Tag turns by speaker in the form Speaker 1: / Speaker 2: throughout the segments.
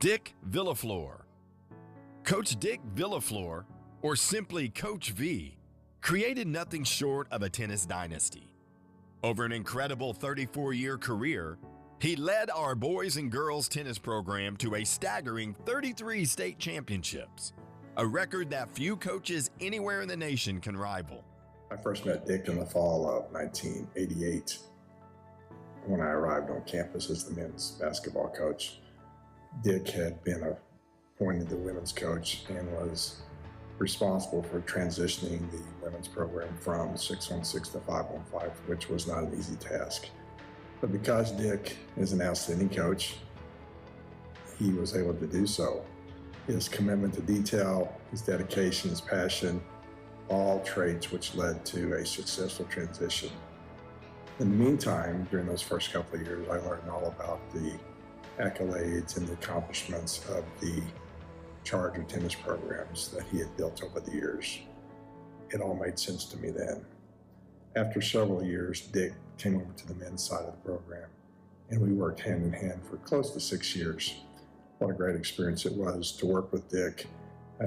Speaker 1: Dick Villaflor. Coach Dick Villaflor, or simply Coach V, created nothing short of a tennis dynasty. Over an incredible 34-year career, he led our boys and girls tennis program to a staggering 33 state championships, a record that few coaches anywhere in the nation can rival.
Speaker 2: I first met Dick in the fall of 1988 when I arrived on campus as the men's basketball coach. Dick had been appointed the women's coach and was responsible for transitioning the women's program from 6-on-6 to 5-on-5, which was not an easy task. But because Dick is an outstanding coach, he was able to do so. His commitment to detail, his dedication, his passion, all traits which led to a successful transition. In the meantime, during those first couple of years, I learned all about the accolades and the accomplishments of the Charger tennis programs that he had built over the years. It all made sense to me then. After several years, Dick came over to the men's side of the program, and we worked hand in hand for close to 6 years. What a great experience it was to work with Dick.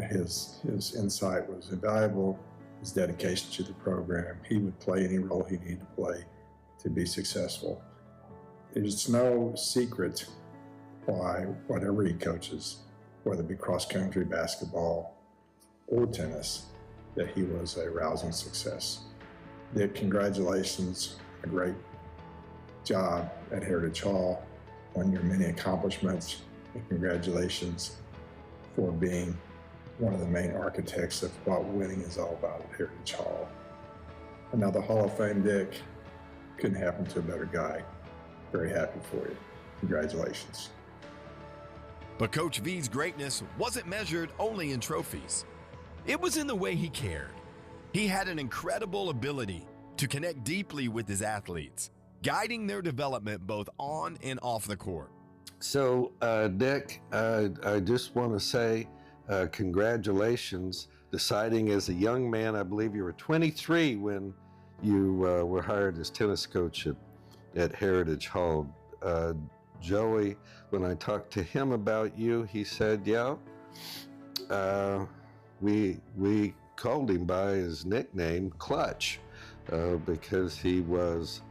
Speaker 2: His insight was invaluable, his dedication to the program. He would play any role he needed to play to be successful. There's no secret why whatever he coaches, whether it be cross-country, basketball, or tennis, that he was a rousing success. Dick, congratulations, a great job at Heritage Hall on your many accomplishments, and congratulations for being one of the main architects of what winning is all about at Heritage Hall. Another Hall of Fame, Dick. Couldn't happen to a better guy. Very happy for you. Congratulations.
Speaker 1: But Coach V's greatness wasn't measured only in trophies. It was in the way he cared. He had an incredible ability to connect deeply with his athletes, guiding their development both on and off the court.
Speaker 3: So, Dick, I just want to say congratulations, deciding as a young man, I believe you were 23 when you were hired as tennis coach at Heritage Hall. Joey, when I talked to him about you, he said, yeah, we called him by his nickname, Clutch, because he was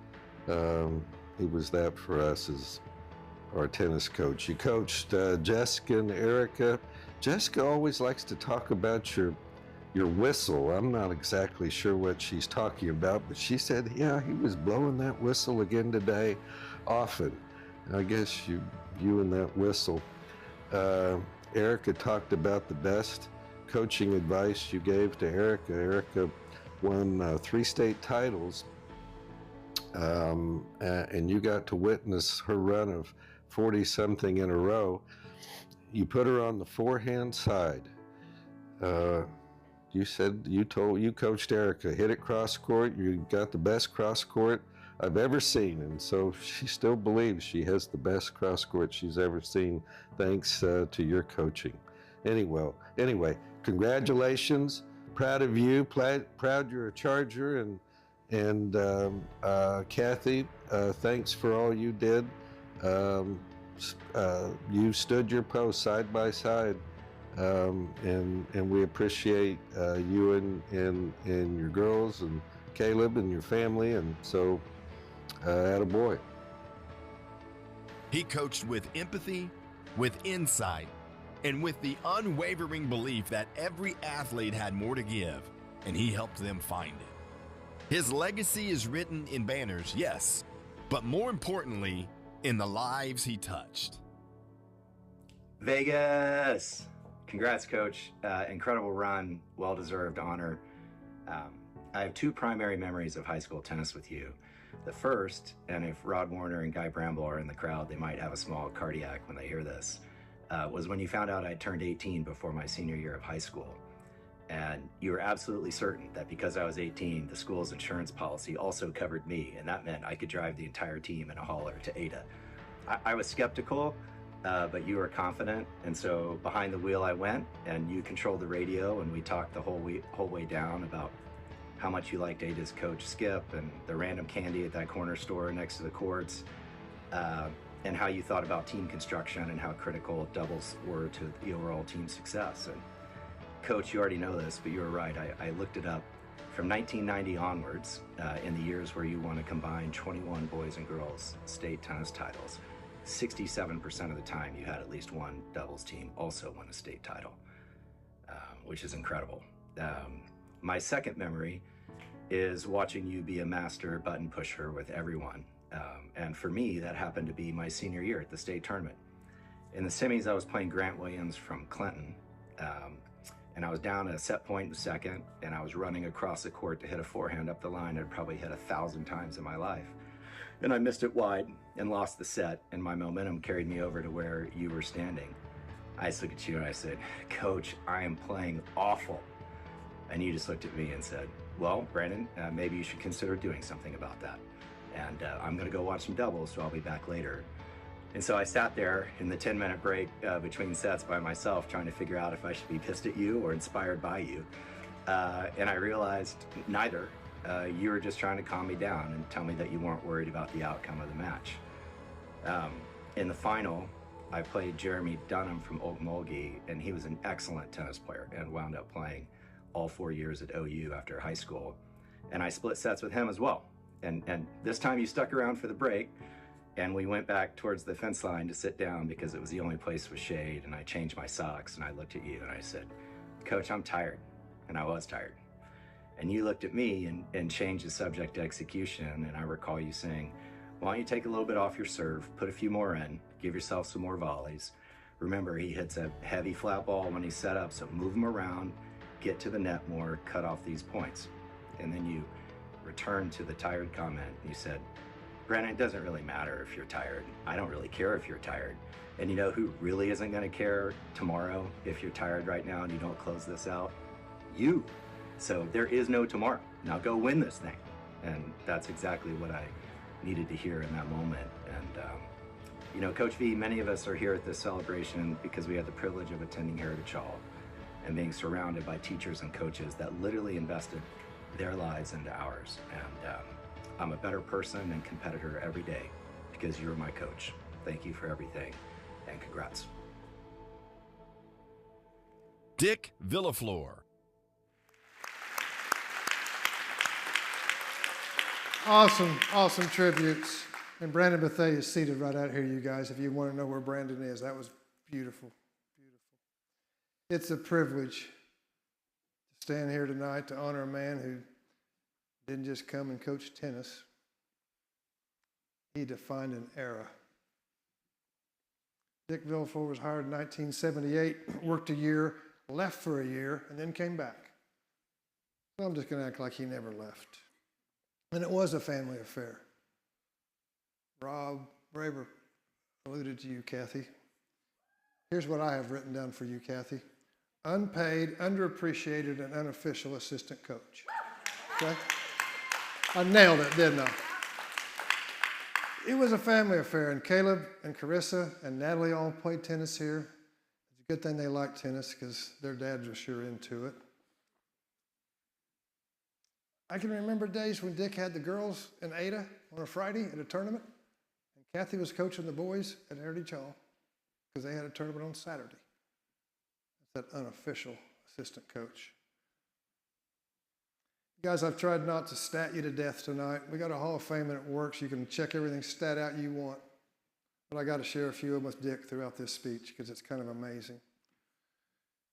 Speaker 3: that for us as our tennis coach. You coached Jessica and Erica. Jessica always likes to talk about your whistle. I'm not exactly sure what she's talking about, but she said, yeah, he was blowing that whistle again today often. I guess you and that whistle. Erica talked about the best coaching advice you gave to Erica. Erica won 3 state titles, and you got to witness her run of 40-something in a row. You put her on the forehand side. You coached Erica, hit it cross court. You got the best cross court I've ever seen, and so she still believes she has the best cross court she's ever seen, thanks to your coaching. Anyway, congratulations. Proud of you. Proud you're a Charger, and Kathy, thanks for all you did. You stood your post side by side, and we appreciate you and your girls and Caleb and your family, and so attaboy.
Speaker 1: He coached with empathy, with insight, and with the unwavering belief that every athlete had more to give, and he helped them find it. His legacy is written in banners, yes, but more importantly, in the lives he touched.
Speaker 4: Vegas! Congrats, Coach. Incredible run, well-deserved honor. I have 2 primary memories of high school tennis with you. The first, and if Rod Warner and Guy Bramble are in the crowd, they might have a small cardiac when they hear this, was when you found out I turned 18 before my senior year of high school. And you were absolutely certain that because I was 18, the school's insurance policy also covered me, and that meant I could drive the entire team in a hauler to Ada. I was skeptical, but you were confident, and so behind the wheel I went, and you controlled the radio, and we talked the whole way down about how much you liked Ada's coach Skip and the random candy at that corner store next to the courts. and how you thought about team construction and how critical doubles were to the overall team success. And Coach, you already know this, but you were right. I looked it up. From 1990 onwards, in the years where you won a combined 21 boys and girls state tennis titles, 67% of the time you had at least one doubles team also win a state title, which is incredible. My second memory is watching you be a master button pusher with everyone. And for me, that happened to be my senior year at the state tournament. In the semis, I was playing Grant Williams from Clinton. And I was down at a set point in the second, and I was running across the court to hit a forehand up the line I'd probably hit 1,000 times in my life. And I missed it wide and lost the set, and my momentum carried me over to where you were standing. I just looked at you and I said, Coach, I am playing awful. And you just looked at me and said, well, Brandon, maybe you should consider doing something about that. And I'm gonna go watch some doubles, so I'll be back later. And so I sat there in the 10-minute break between sets by myself trying to figure out if I should be pissed at you or inspired by you. And I realized neither. You were just trying to calm me down and tell me that you weren't worried about the outcome of the match. In the final, I played Jeremy Dunham from Okmulgee, and he was an excellent tennis player and wound up playing all 4 years at OU after high school. And I split sets with him as well. And this time you stuck around for the break, and we went back towards the fence line to sit down because it was the only place with shade, and I changed my socks, and I looked at you and I said, Coach, I'm tired. And I was tired. And you looked at me and changed the subject to execution, and I recall you saying, why don't you take a little bit off your serve, put a few more in, give yourself some more volleys. Remember, he hits a heavy flat ball when he's set up, so move him around, get to the net more, cut off these points. And then you returned to the tired comment, and you said, Brandon, it doesn't really matter if you're tired. I don't really care if you're tired. And you know who really isn't gonna care tomorrow if you're tired right now and you don't close this out? You. So there is no tomorrow. Now go win this thing. And that's exactly what I needed to hear in that moment. And you know, Coach V, many of us are here at this celebration because we had the privilege of attending Heritage Hall and being surrounded by teachers and coaches that literally invested their lives into ours. And I'm a better person and competitor every day because you're my coach. Thank you for everything, and congrats.
Speaker 1: Dick Villaflor.
Speaker 5: Awesome tributes. And Brandon Bethea is seated right out here, you guys, if you want to know where Brandon is. That was beautiful. It's a privilege to stand here tonight to honor a man who didn't just come and coach tennis. He defined an era. Dick Villaflor was hired in 1978, worked a year, left for a year, and then came back. So I'm just going to act like he never left. And it was a family affair. Rob Braver alluded to you, Kathy. Here's what I have written down for you, Kathy. Unpaid, underappreciated, and unofficial assistant coach. Okay? I nailed it, didn't I? It was a family affair, and Caleb and Carissa and Natalie all played tennis here. It's a good thing they liked tennis because their dads were sure into it. I can remember days when Dick had the girls in Ada on a Friday at a tournament, and Kathy was coaching the boys at Heritage Hall because they had a tournament on Saturday. That's that unofficial assistant coach. Guys, I've tried not to stat you to death tonight. We got a Hall of Fame and it works. You can check everything stat out you want. But I got to share a few of them with Dick throughout this speech because it's kind of amazing.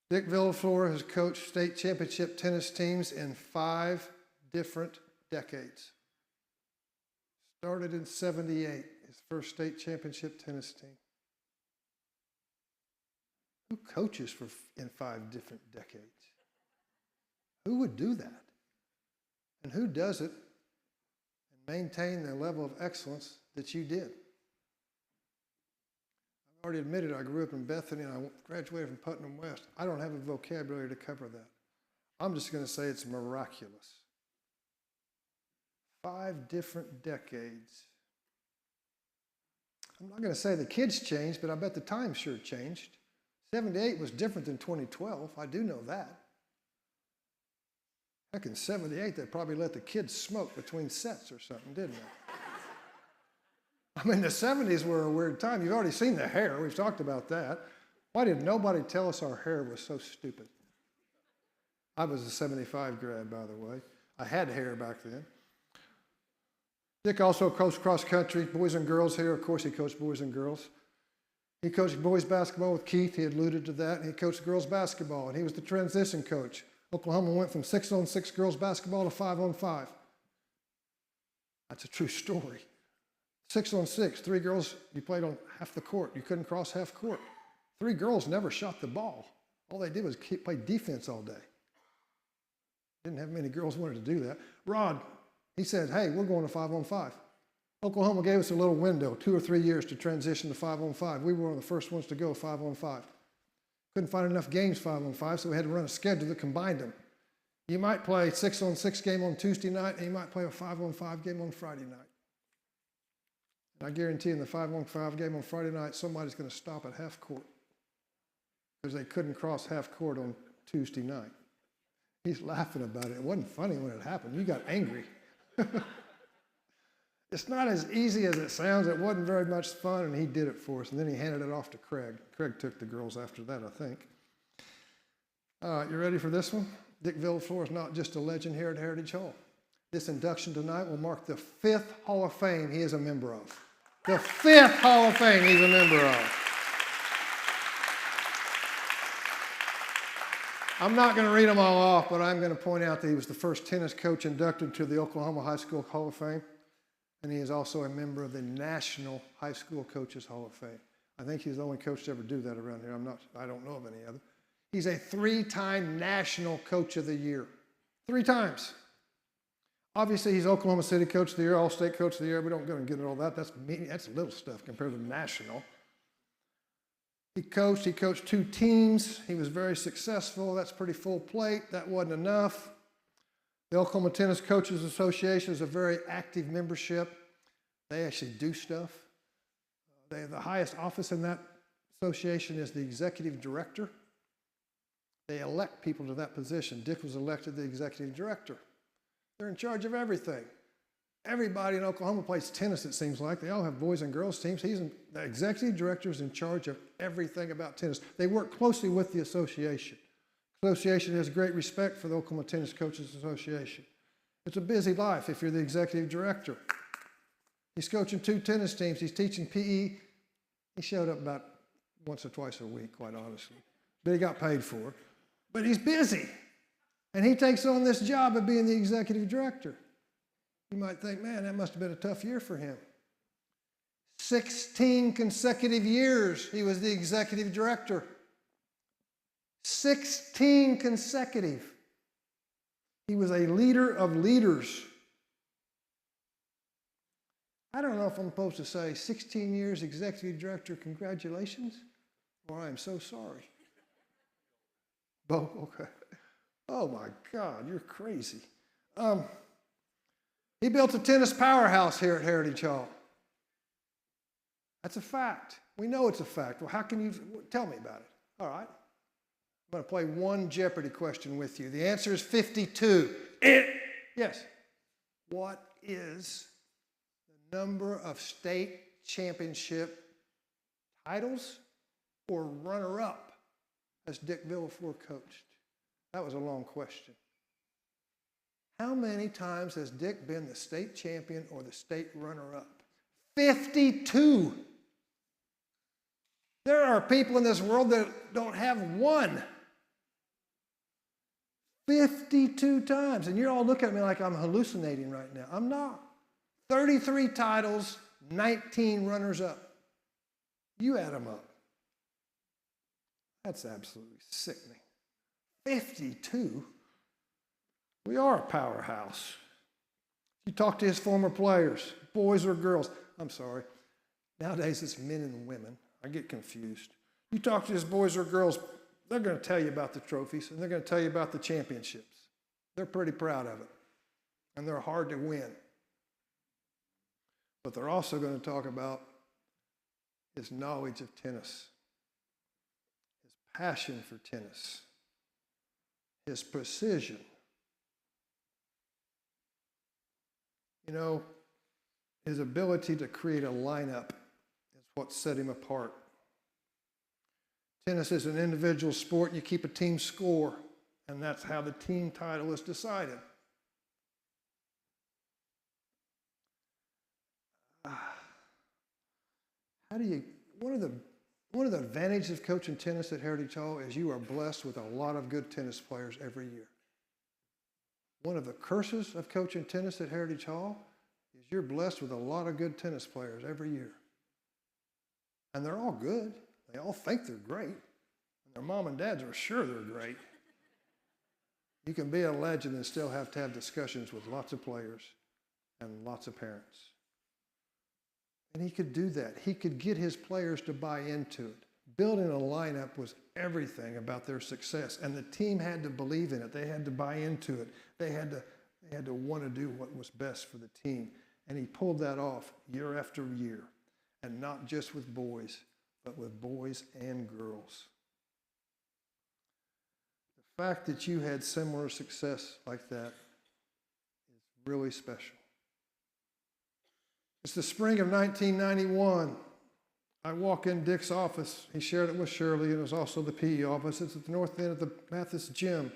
Speaker 5: Dick Villaflor has coached state championship tennis teams in 5 different decades. Started in '78, his first state championship tennis team. Who coaches in 5 different decades? Who would do that? And who does it and maintain the level of excellence that you did? I've already admitted I grew up in Bethany and I graduated from Putnam West. I don't have a vocabulary to cover that. I'm just going to say it's miraculous. 5 different decades. I'm not going to say the kids changed, but I bet the time sure changed. 78 was different than 2012. I do know that. Heck, in '78, they probably let the kids smoke between sets or something, didn't they? I mean, the 70s were a weird time. You've already seen the hair. We've talked about that. Why did nobody tell us our hair was so stupid? I was a 75 grad, by the way. I had hair back then. Dick also coached cross country, boys and girls here. Of course, he coached boys and girls. He coached boys basketball with Keith. He alluded to that. And he coached girls basketball, and he was the transition coach. Oklahoma went from 6-on-6 girls basketball to 5-on-5. That's a true story. 6-on-6, 3 girls, you played on half the court. You couldn't cross half court. 3 girls never shot the ball. All they did was play defense all day. Didn't have many girls wanted to do that. Rod, he said, hey, we're going to 5-on-5. Oklahoma gave us a little window, 2 or 3 years to transition to 5-on-5. We were one of the first ones to go 5-on-5. Couldn't find enough games 5-on-5, so we had to run a schedule that combined them. You might play a 6-on-6 game on Tuesday night, and you might play a 5-on-5 game on Friday night. And I guarantee in the 5-on-5 game on Friday night, somebody's going to stop at half court because they couldn't cross half court on Tuesday night. He's laughing about it. It wasn't funny when it happened. You got angry. It's not as easy as it sounds. It wasn't very much fun, and he did it for us. And then he handed it off to Craig. Craig took the girls after that, I think. All right, you ready for this one? Dick Villaflor is not just a legend here at Heritage Hall. This induction tonight will mark the 5th Hall of Fame he is a member of. The 5th Hall of Fame he's a member of. I'm not going to read them all off, but I'm going to point out that he was the first tennis coach inducted to the Oklahoma High School Hall of Fame, and he is also a member of the National High School Coaches Hall of Fame. I think he's the only coach to ever do that around here. I don't know of any other. He's a 3-time National Coach of the Year. 3 times. Obviously, he's Oklahoma City Coach of the Year, All-State Coach of the Year. We don't go and get into all that. That's little stuff compared to national. He coached 2 teams. He was very successful. That's pretty full plate. That wasn't enough. The Oklahoma Tennis Coaches Association is a very active membership. They actually do stuff. The highest office in that association is the executive director. They elect people to that position. Dick was elected the executive director. They're in charge of everything. Everybody in Oklahoma plays tennis, it seems like. They all have boys and girls teams. The executive director is in charge of everything about tennis. They work closely with the association. The association has great respect for the Oklahoma Tennis Coaches Association. It's a busy life if you're the executive director. He's coaching 2 tennis teams. He's teaching PE. He showed up about once or twice a week, quite honestly. But he got paid for it. But he's busy. And he takes on this job of being the executive director. You might think, man, that must have been a tough year for him. 16 consecutive years he was the executive director. 16 consecutive. He was a leader of leaders. I don't know if I'm supposed to say 16 years executive director, congratulations, or I am so sorry. Oh, okay. Oh my God, you're crazy. He built a tennis powerhouse here at Heritage Hall. That's a fact. We know it's a fact. Well, how can you tell me about it? All right. I'm going to play one Jeopardy question with you. The answer is 52. Yes. What is the number of state championship titles or runner-up as Dick Villaflor coached? That was a long question. How many times has Dick been the state champion or the state runner-up? 52. There are people in this world that don't have one. 52 times. And you're all looking at me like I'm hallucinating right now. I'm not. 33 titles, 19 runners-up. You add them up. That's absolutely sickening. 52? We are a powerhouse. You talk to his former players, boys or girls. I'm sorry. Nowadays it's men and women. I get confused. You talk to his boys or girls, they're going to tell you about the trophies and they're going to tell you about the championships. They're pretty proud of it. And they're hard to win. But they're also going to talk about his knowledge of tennis, his passion for tennis, his precision. You know, His ability to create a lineup is what set him apart. Tennis is an individual sport. You keep a team score, and that's how the team title is decided. One of the advantages of coaching tennis at Heritage Hall is you are blessed with a lot of good tennis players every year. One of the curses of coaching tennis at Heritage Hall is you're blessed with a lot of good tennis players every year. And they're all good. They all think they're great. And their mom and dads are sure they're great. You can be a legend and still have to have discussions with lots of players and lots of parents. And he could do that. He could get his players to buy into it. Building a lineup was everything about their success, and the team had to believe in it. They had to buy into it. They had to want to do what was best for the team. And he pulled that off year after year, and not just with boys, but with boys and girls. The fact that you had similar success like that is really special. It's the spring of 1991. I walk in Dick's office. He shared it with Shirley, and it was also the PE office. It's at the north end of the Mathis gym.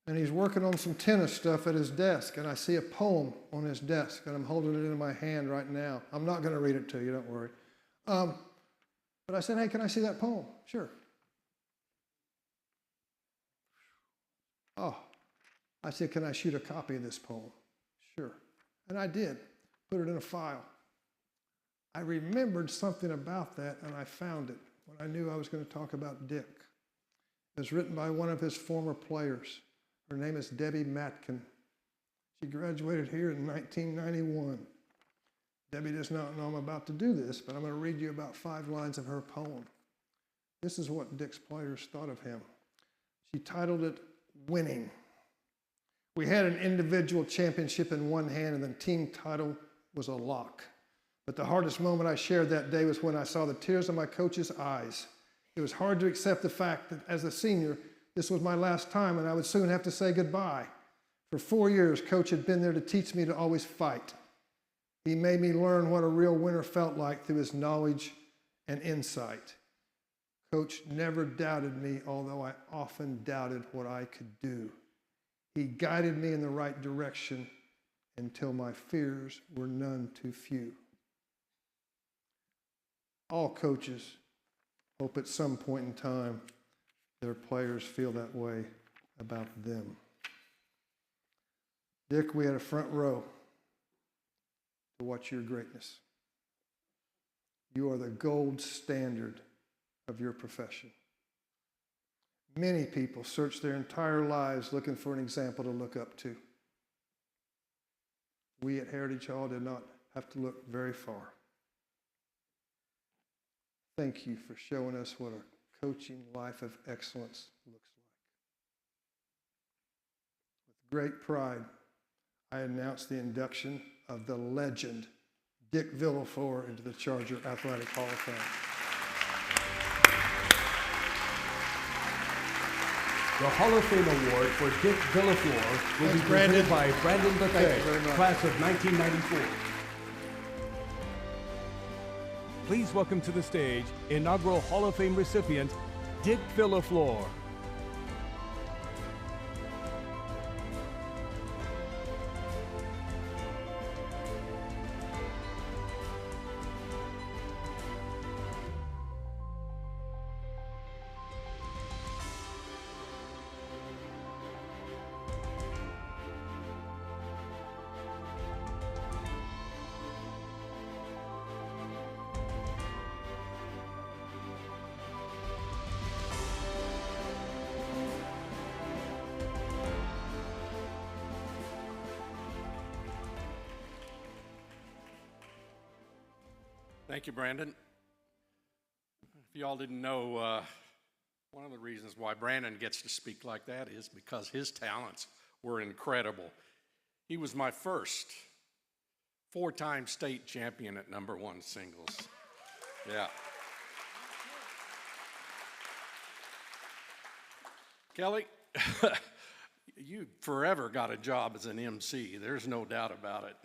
Speaker 5: And he's working on some tennis stuff at his desk, and I see a poem on his desk, and I'm holding it in my hand right now. I'm not going to read it to you, don't worry. But I said, hey, can I see that poem? Sure. Oh, I said, can I shoot a copy of this poem? Sure. And I did, put it in a file. I remembered something about that, and I found it when I knew I was going to talk about Dick. It was written by one of his former players. Her name is Debbie Matkin. She graduated here in 1991. Debbie does not know I'm about to do this, but I'm going to read you about 5 lines of her poem. This is what Dick's players thought of him. She titled it, Winning. We had an individual championship in one hand, and the team title was a lock. But the hardest moment I shared that day was when I saw the tears in my coach's eyes. It was hard to accept the fact that as a senior, this was my last time, and I would soon have to say goodbye. For 4 years, Coach had been there to teach me to always fight. He made me learn what a real winner felt like through his knowledge and insight. Coach never doubted me, although I often doubted what I could do. He guided me in the right direction until my fears were none too few. All coaches hope at some point in time their players feel that way about them. Dick, we had a front row to watch your greatness. You are the gold standard of your profession. Many people search their entire lives looking for an example to look up to. We at Heritage Hall did not have to look very far. Thank you for showing us what a coaching life of excellence looks like. With great pride, I announce the induction of the legend, Dick Villaflor, into the Charger Athletic Hall of Fame.
Speaker 6: The Hall of Fame Award for Dick Villaflor will be presented by Brandon Banquet, class of 1994. Please welcome to the stage inaugural Hall of Fame recipient, Dick Villaflor.
Speaker 7: Thank you, Brandon. If y'all didn't know, one of the reasons why Brandon gets to speak like that is because his talents were incredible. He was my first 4-time state champion at #1 singles. Yeah. Kelly, you forever got a job as an MC. There's no doubt about it.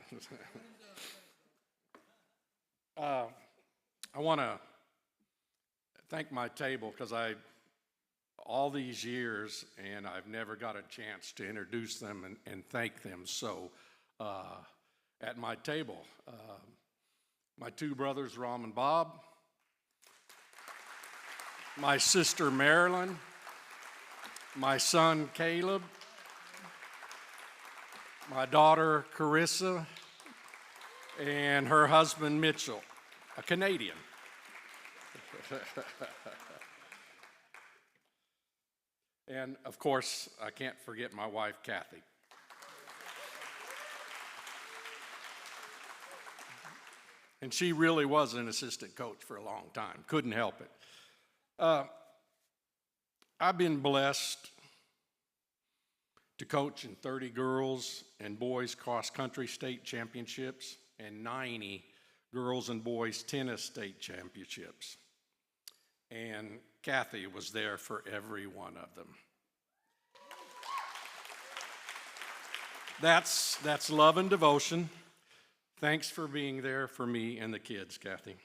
Speaker 7: I want to thank my table because all these years, and I've never got a chance to introduce them and thank them. So at my table, my two brothers, Rom and Bob, my sister, Marilyn, my son, Caleb, my daughter, Carissa, and her husband, Mitchell, a Canadian. And of course, I can't forget my wife, Kathy. And she really was an assistant coach for a long time, couldn't help it. I've been blessed to coach in 30 girls and boys cross-country state championships and 90 girls and boys tennis state championships. And Kathy was there for every one of them. That's love and devotion. Thanks for being there for me and the kids, Kathy.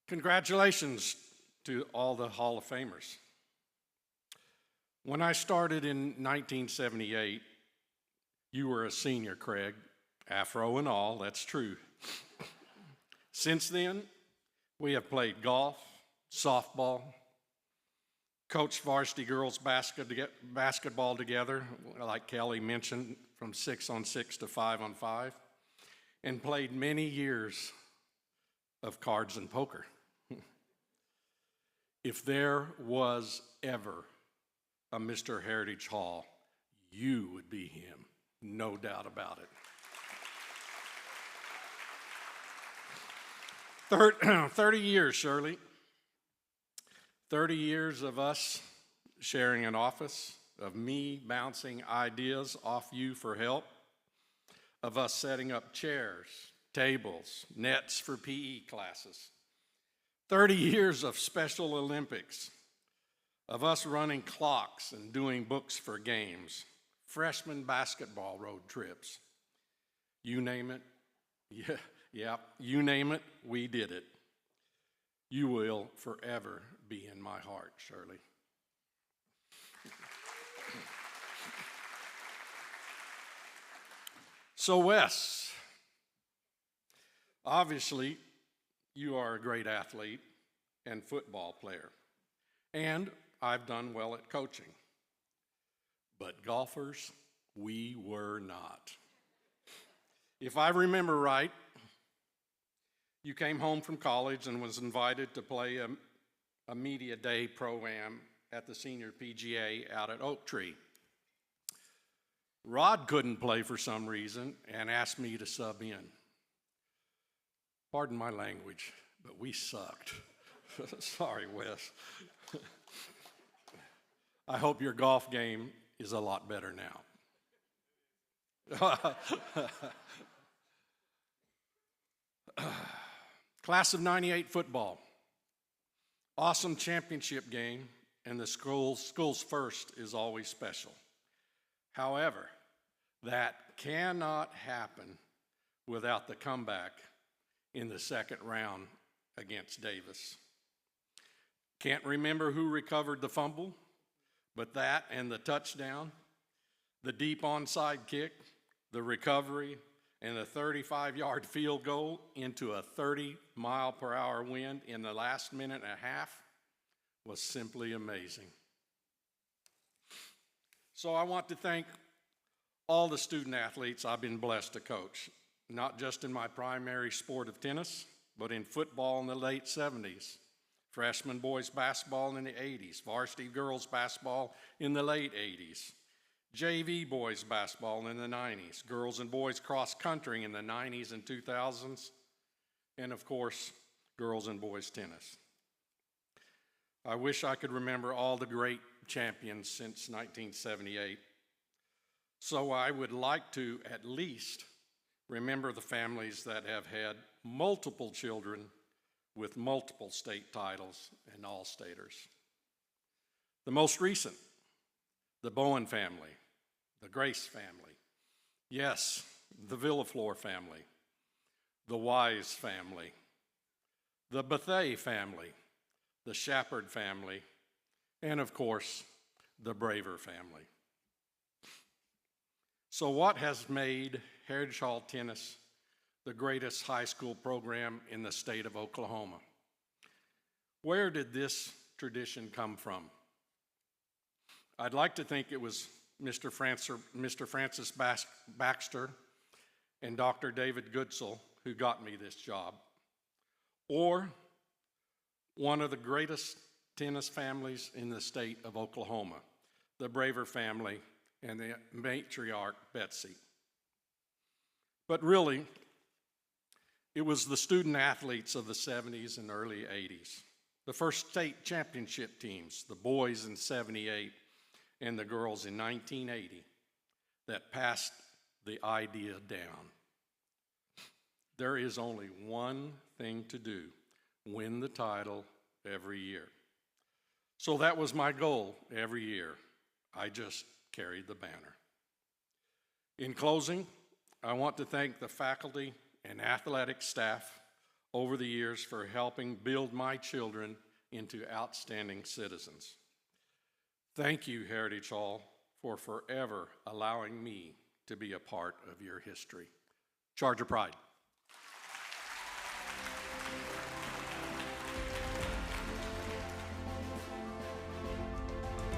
Speaker 7: Congratulations to all the Hall of Famers. When I started in 1978, you were a senior, Craig, afro and all, that's true. Since then, we have played golf, softball, coached varsity girls basketball together, like Kelly mentioned, from 6-on-6 to 5-on-5, and played many years of cards and poker. If there was ever a Mr. Heritage Hall, you would be him, no doubt about it. 30 years, Shirley. 30 years of us sharing an office, of me bouncing ideas off you for help, of us setting up chairs, tables, nets for PE classes. 30 years of Special Olympics, of us running clocks and doing books for games, freshman basketball road trips. You name it, you name it, we did it. You will forever be in my heart, Shirley. So Wes, obviously you are a great athlete and football player, and I've done well at coaching. But golfers, we were not. If I remember right, you came home from college and was invited to play a media day pro-am at the senior PGA out at Oak Tree. Rod couldn't play for some reason and asked me to sub in. Pardon my language, but we sucked. Sorry, Wes. I hope your golf game is a lot better now. Class of '98 football. Awesome championship game, and the school's first is always special. However, that cannot happen without the comeback in the second round against Davis. Can't remember who recovered the fumble, but that and the touchdown, the deep onside kick, the recovery, and the 35-yard field goal into a 30-mile-per-hour wind in the last minute and a half was simply amazing. So I want to thank all the student athletes I've been blessed to coach, not just in my primary sport of tennis, but in football in the late 70s, freshman boys basketball in the 80s, varsity girls basketball in the late 80s, JV boys basketball in the 90s, girls and boys cross country in the 90s and 2000s, and of course, girls and boys tennis. I wish I could remember all the great champions since 1978. So I would like to at least remember the families that have had multiple children with multiple state titles and all-staters. The most recent, the Bowen family, the Grace family, yes, the Villaflor family, the Wise family, the Banquet family, the Shepard family, and of course, the Braver family. So what has made Heritage Hall Tennis the greatest high school program in the state of Oklahoma? Where did this tradition come from? I'd like to think it was Mr. Francis Baxter and Dr. David Goodsell who got me this job, or one of the greatest tennis families in the state of Oklahoma, the Braver family and the matriarch Betsy. But really, it was the student athletes of the 70s and early 80s, the first state championship teams, the boys in 78 and the girls in 1980, that passed the idea down. There is only one thing to do: win the title every year. So that was my goal every year. I just carried the banner. In closing, I want to thank the faculty and athletic staff over the years for helping build my children into outstanding citizens. Thank you, Heritage Hall, for forever allowing me to be a part of your history. Charger pride.